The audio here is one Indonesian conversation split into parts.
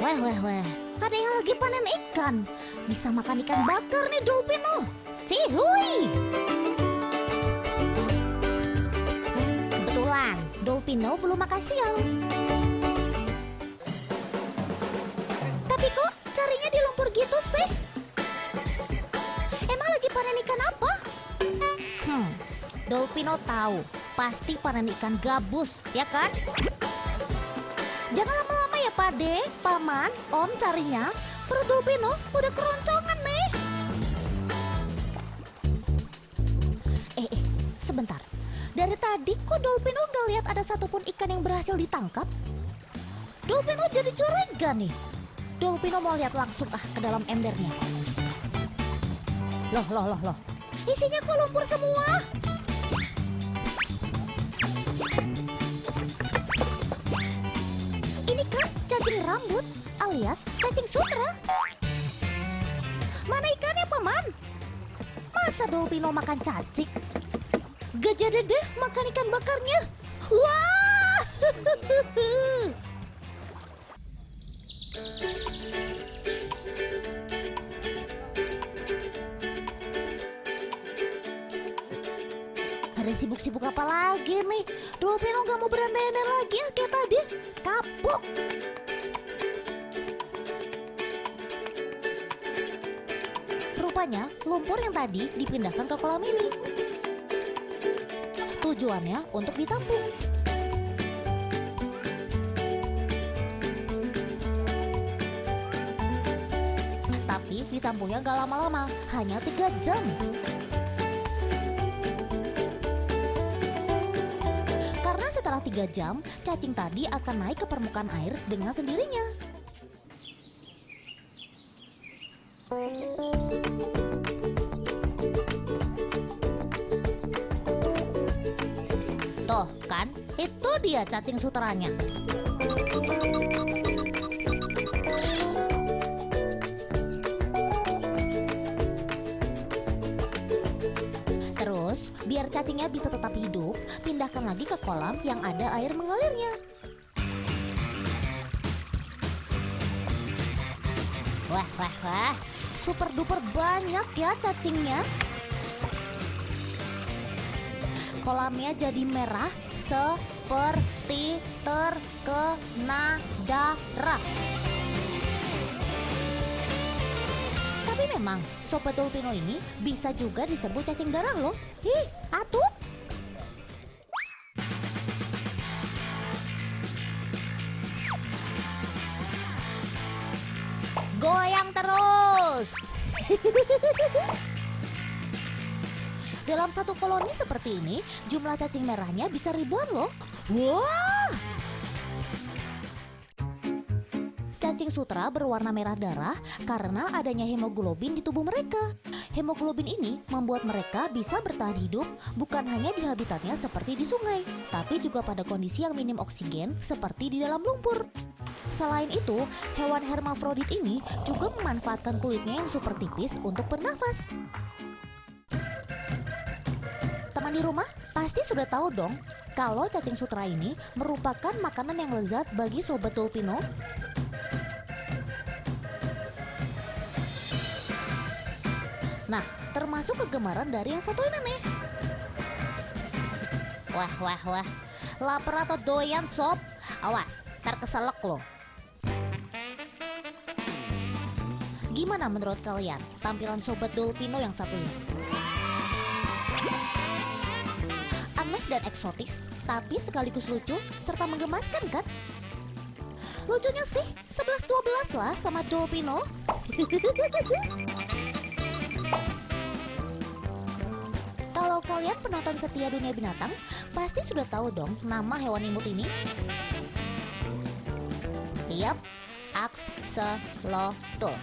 Weh, ada yang lagi panen ikan. Bisa makan ikan bakar nih Dolpino. Cihui! Kebetulan, Dolpino belum makan siang. Tapi kok carinya di lumpur gitu sih? Emang lagi panen ikan apa? Dolpino tahu, pasti panen ikan gabus, ya kan? Jangan lama-lama ya Pak De, Paman, Om carinya. Perut Dolpino udah keroncongan nih. Sebentar. Dari tadi kok Dolpino gak lihat ada satupun ikan yang berhasil ditangkap? Dolpino jadi curiga nih. Dolpino mau lihat langsung ke dalam embernya. Loh. Isinya kok lumpur semua? Ini kan cacing rambut alias cacing sutra. Mana ikannya, Paman? Masa Dolpino makan cacing? Gajah Dede makan ikan bakarnya. Wah! Ada sibuk-sibuk apa lagi nih? Dolpino gak mau berandai-andai lagi ya kayak tadi. Kapok. Rupanya lumpur yang tadi dipindahkan ke kolam ini. Tujuannya untuk ditampung. Tapi ditampungnya gak lama-lama, hanya 3 jam. Karena setelah 3 jam, cacing tadi akan naik ke permukaan air dengan sendirinya. Tuh kan, itu dia cacing sutranya. Terus, biar cacingnya bisa tetap hidup, pindahkan lagi ke kolam yang ada air mengalirnya. Wah, super duper banyak ya cacingnya. Kolamnya jadi merah seperti terkena darah. Tapi memang Sobat Dolpino ini bisa juga disebut cacing darah loh. Atuh. Goyang terus. Dalam satu koloni seperti ini, jumlah cacing merahnya bisa ribuan loh. Wah! Cacing sutra berwarna merah darah karena adanya hemoglobin di tubuh mereka. Hemoglobin ini membuat mereka bisa bertahan hidup bukan hanya di habitatnya seperti di sungai, tapi juga pada kondisi yang minim oksigen seperti di dalam lumpur. Selain itu, hewan hermafrodit ini juga memanfaatkan kulitnya yang super tipis untuk bernafas. Teman di rumah pasti sudah tahu dong kalau cacing sutra ini merupakan makanan yang lezat bagi Sobat Dolpino. Nah, termasuk kegemaran dari yang satu ini nih. Wah. Lapar atau doyan, Sob? Awas, ntar keselak loh. Gimana menurut kalian tampilan Sobat Dolpino yang satu ini? Aneh dan eksotis, tapi sekaligus lucu serta menggemaskan kan? Lucunya sih 11-12 lah sama Dolpino. Kalau kalian penonton setia Dunia Binatang, pasti sudah tahu dong nama hewan imut ini. Yap, Axolotl.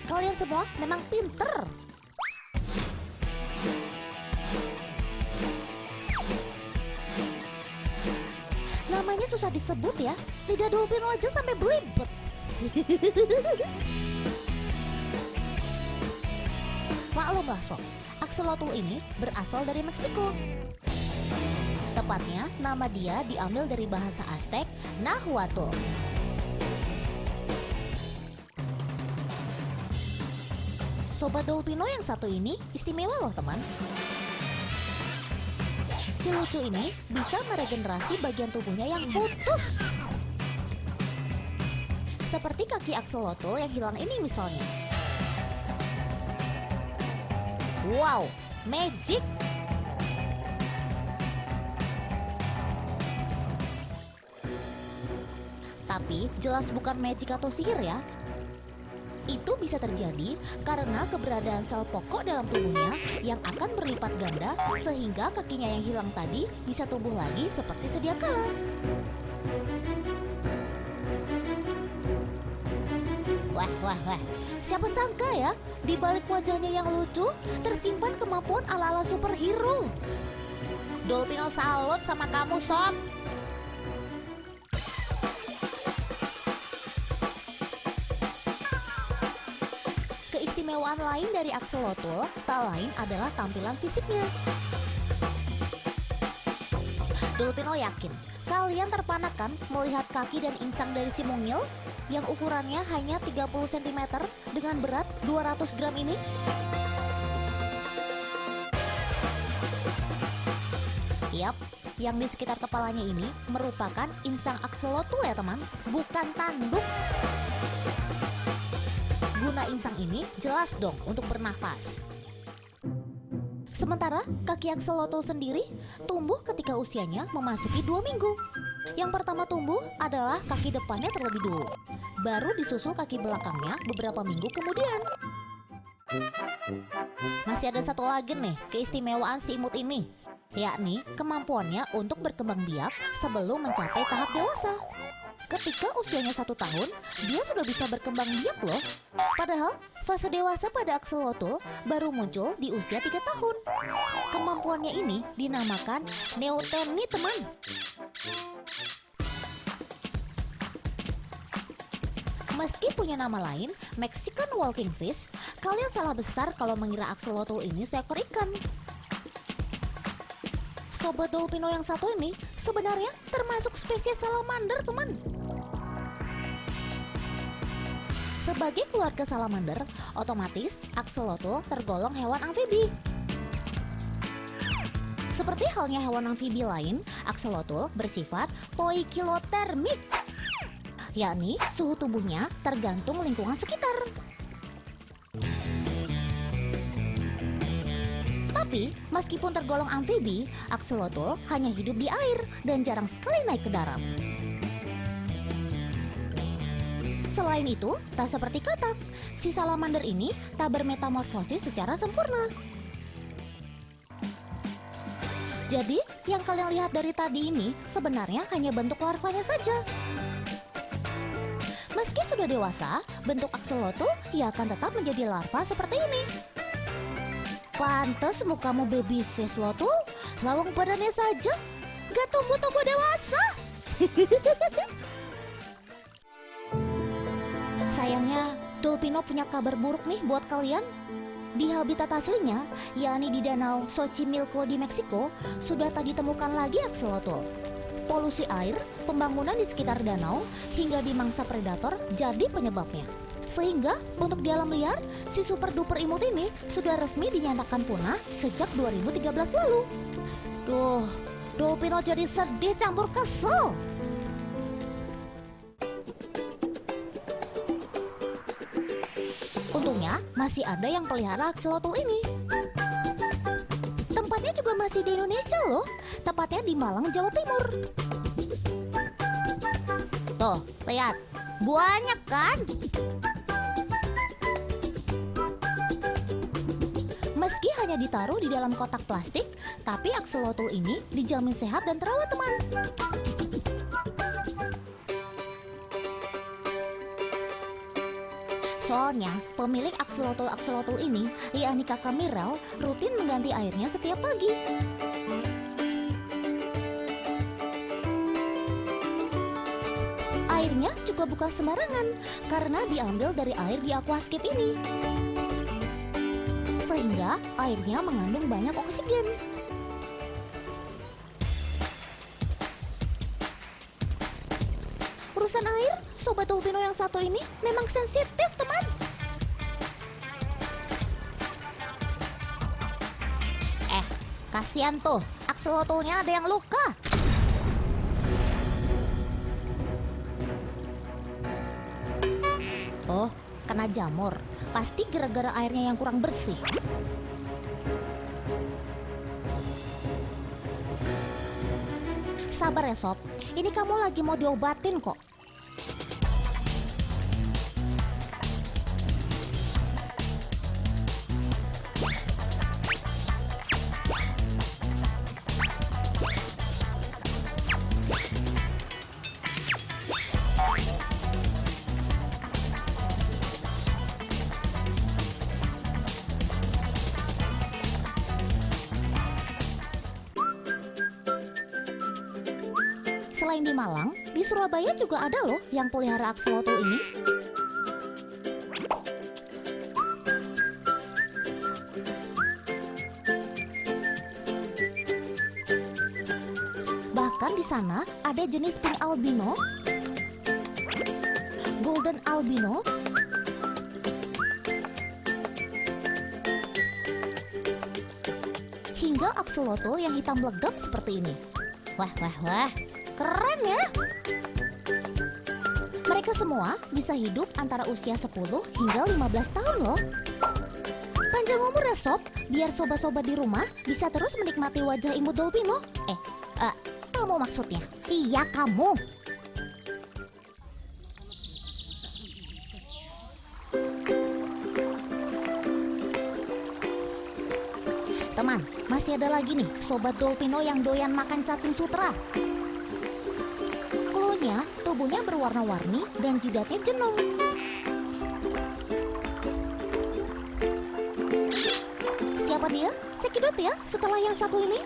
Kalian semua memang pinter. Namanya susah disebut ya. Lidah Dolpino aja sampai belibet. Maklumlah Sob, Axolotl ini berasal dari Meksiko. Tepatnya, nama dia diambil dari bahasa Aztec, Nahuatl. Sobat Dolpino yang satu ini istimewa loh teman. Si lucu ini bisa meregenerasi bagian tubuhnya yang putus. Seperti kaki axolotl yang hilang ini misalnya. Wow, magic! Tapi jelas bukan magic atau sihir ya. Itu bisa terjadi karena keberadaan sel pokok dalam tubuhnya yang akan berlipat ganda sehingga kakinya yang hilang tadi bisa tumbuh lagi seperti sedia kala. Wah. Siapa sangka ya, di balik wajahnya yang lucu tersimpan kemampuan ala-ala superhero. Dolpino salut sama kamu, Sob. Keistimewaan lain dari axolotl tak lain adalah tampilan fisiknya. Dolpino yakin kalian terpana-kan melihat kaki dan insang dari si mungil yang ukurannya hanya 30 cm dengan berat 200 gram ini. Yap, yang di sekitar kepalanya ini merupakan insang axolotl ya teman, bukan tanduk. Guna insang ini jelas dong untuk bernafas. Sementara kaki axolotl sendiri tumbuh ketika usianya memasuki 2 minggu. Yang pertama tumbuh adalah kaki depannya terlebih dulu, baru disusul kaki belakangnya beberapa minggu kemudian. Masih ada satu lagi nih keistimewaan si imut ini, yakni kemampuannya untuk berkembang biak sebelum mencapai tahap dewasa. Ketika usianya 1 tahun, dia sudah bisa berkembang biak loh. Padahal fase dewasa pada axolotl baru muncul di usia 3 tahun. Kemampuannya ini dinamakan neoteni teman. Meski punya nama lain, Mexican walking fish, kalian salah besar kalau mengira axolotl ini seekor ikan. Sobat Dolpino yang satu ini sebenarnya termasuk spesies salamander, teman. Sebagai keluarga salamander, otomatis axolotl tergolong hewan amfibi. Seperti halnya hewan amfibi lain, axolotl bersifat poikilotermik, yakni suhu tubuhnya tergantung lingkungan sekitar. Tapi, meskipun tergolong amfibi, axolotl hanya hidup di air dan jarang sekali naik ke darat. Selain itu, tak seperti katak, si salamander ini tak bermetamorfosis secara sempurna. Jadi, yang kalian lihat dari tadi ini sebenarnya hanya bentuk larvanya saja. Meski sudah dewasa, bentuk axolotl ia akan tetap menjadi larva seperti ini. Pantes mukamu baby face lo tuh, lawang badannya saja gak tumbuh-tumbuh dewasa. Sayangnya, Dolpino punya kabar buruk nih buat kalian. Di habitat aslinya, yakni di Danau Xochimilco di Meksiko, sudah tak ditemukan lagi axolotl. Polusi air, pembangunan di sekitar danau, hingga dimangsa predator jadi penyebabnya. Sehingga untuk di alam liar, si super duper imut ini sudah resmi dinyatakan punah sejak 2013 lalu. Duh, Dolpino jadi sedih campur kesel. Untungnya masih ada yang pelihara axolotl ini. Tempatnya juga masih di Indonesia loh, tepatnya di Malang, Jawa Timur. Tuh, lihat, banyak kan? Meski hanya ditaruh di dalam kotak plastik, tapi axolotl ini dijamin sehat dan terawat, teman. Soalnya, pemilik axolotl ini, yakni kakak Miral, rutin mengganti airnya setiap pagi. Airnya juga bukan sembarangan, karena diambil dari air di aquascape ini. Sehingga airnya mengandung banyak oksigen. Urusan air, Sobat Dolpino yang satu ini memang sensitif, teman. Kasian tuh, axolotl-nya ada yang luka. Oh, kena jamur. Pasti gara-gara airnya yang kurang bersih. Sabar ya Sob, ini kamu lagi mau diobatin kok. Selain di Malang, di Surabaya juga ada loh yang pelihara axolotl ini. Bahkan di sana ada jenis pink albino, golden albino, hingga axolotl yang hitam legam seperti ini. Wah, wah, wah. Keren ya. Mereka semua bisa hidup antara usia 10 hingga 15 tahun loh. Panjang umur ya Sob, biar sobat-sobat di rumah bisa terus menikmati wajah imut dolphin loh. Kamu maksudnya? Iya, kamu. Teman, masih ada lagi nih sobat dolphino yang doyan makan cacing sutra. Tubuhnya berwarna-warni dan jidatnya jenong. Siapa dia? Cekidot ya setelah yang satu ini.